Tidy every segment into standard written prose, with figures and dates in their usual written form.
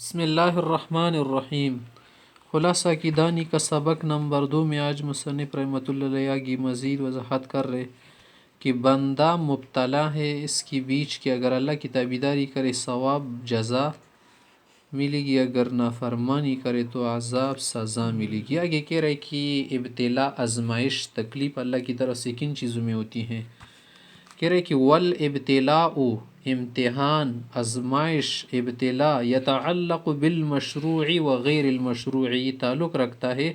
بسم اللہ الرحمن الرحیم۔ خلاصہ کی دانی کا سبق نمبر 2 میں آج مصنف رحمۃ اللہ علیہ کی مزید وضاحت کر رہے کہ بندہ مبتلا ہے اس کی بیچ کہ اگر اللہ کی تابعداری کرے ثواب جزا ملے گی، اگر نافرمانی کرے تو عذاب سزا ملے گی۔ آگے کہہ رہے کہ ابتلا آزمائش تکلیف اللہ کی طرف سے کن چیزوں میں ہوتی ہیں؟ کہہ رہے کہ والابتلاء امتحان، آزمائش، ابتلا یتعلق بالمشروع و غیر المشروع، یہ تعلق رکھتا ہے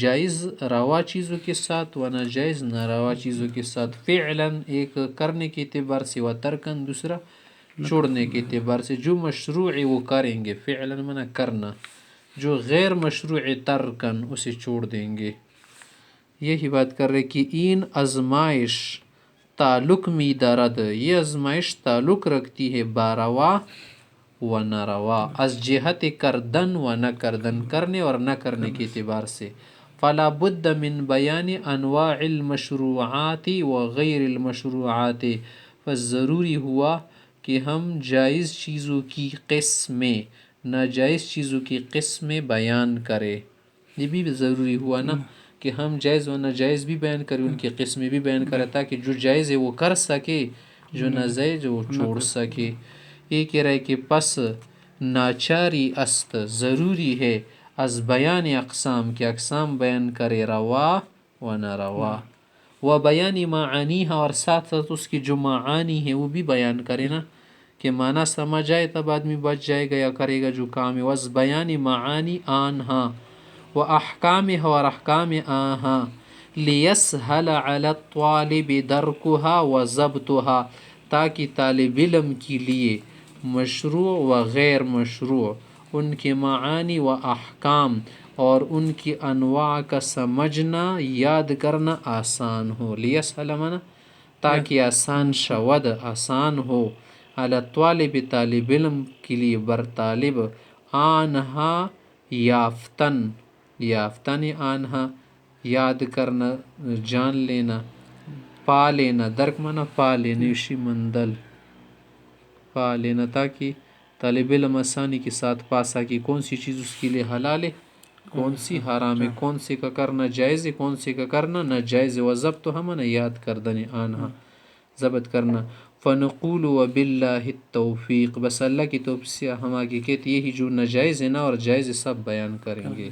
جائز روا چیزوں کے ساتھ و ناجائز ناروا چیزوں کے ساتھ، فعلا ایک کرنے کے اعتبار سے و ترکن دوسرا چھوڑنے کے اعتبار سے۔ جو مشروع ہے وہ کریں گے، فعلا منع کرنا، جو غیر مشروع ترکن اسے چھوڑ دیں گے۔ یہی بات کر رہے کہ این آزمائش تعلق می دارد، یہ آزمائش تعلق رکھتی ہے باروا و ناروا، از جہت کردن و نہ کردن، کرنے اور نہ کرنے کے اعتبار سے۔ فلا بد من بیان انواع المشروعات و غیر المشروعات، پس ضروری ہوا کہ ہم جائز چیزوں کی قسمیں ناجائز چیزوں کی قسمیں بیان کریں۔ یہ بھی ضروری ہوا نا کہ ہم جائز و ناجائز بھی بیان کریں، ان کی قسمیں بھی بیان کریں، تاکہ جو جائز ہے وہ کر سکے، جو ناجائز وہ چھوڑ سکے۔ یہ کہہ رہے کہ پس ناچاری است، ضروری ہے از بیان اقسام کے اقسام بیان کرے، روا و ناروا، و بیان معانی ہے، اور ساتھ ساتھ اس کی جو معانی ہے وہ بھی بیان کرے نا، کہ معنی سمجھ آئے تب آدمی بچ جائے گا یا کرے گا جو کام ہے۔ وز بیان معانی آنہا و احکام ہے، اور احکام آنہا، لیسہل علی الطالب درکہا و ضبطہا، تاکہ طالب علم کے لیے مشروع و غیر مشروع ان کے معانی و احکام اور ان کی انواع کا سمجھنا یاد کرنا آسان ہو۔ لیسہل منا تاکہ آسان شود، آسان ہو، علی الطالب طالب علم کے لیے، بر طالب، آنہا یافتن، یافتن آنہا یاد کرنا، جان لینا، پا لینا، درک منا پا لینا، یوشی مندل پا لینا، تاکہ طالب علم آسانی کے ساتھ پا سکے کون سی چیز اس کے لیے حلال ہے، کون سی حرام ہے، کون سے کا کرنا جائز ہے، کون سے کا کرنا ناجائز ہے۔ و ضبط ہم یاد کردن آنہا ضبط کرنا۔ فنقول وباللہ التوفیق، بس اللہ کی توفیق سے ہم آگے کہتے یہی جو ناجائز ہے نا اور جائز ہے سب بیان کریں گے۔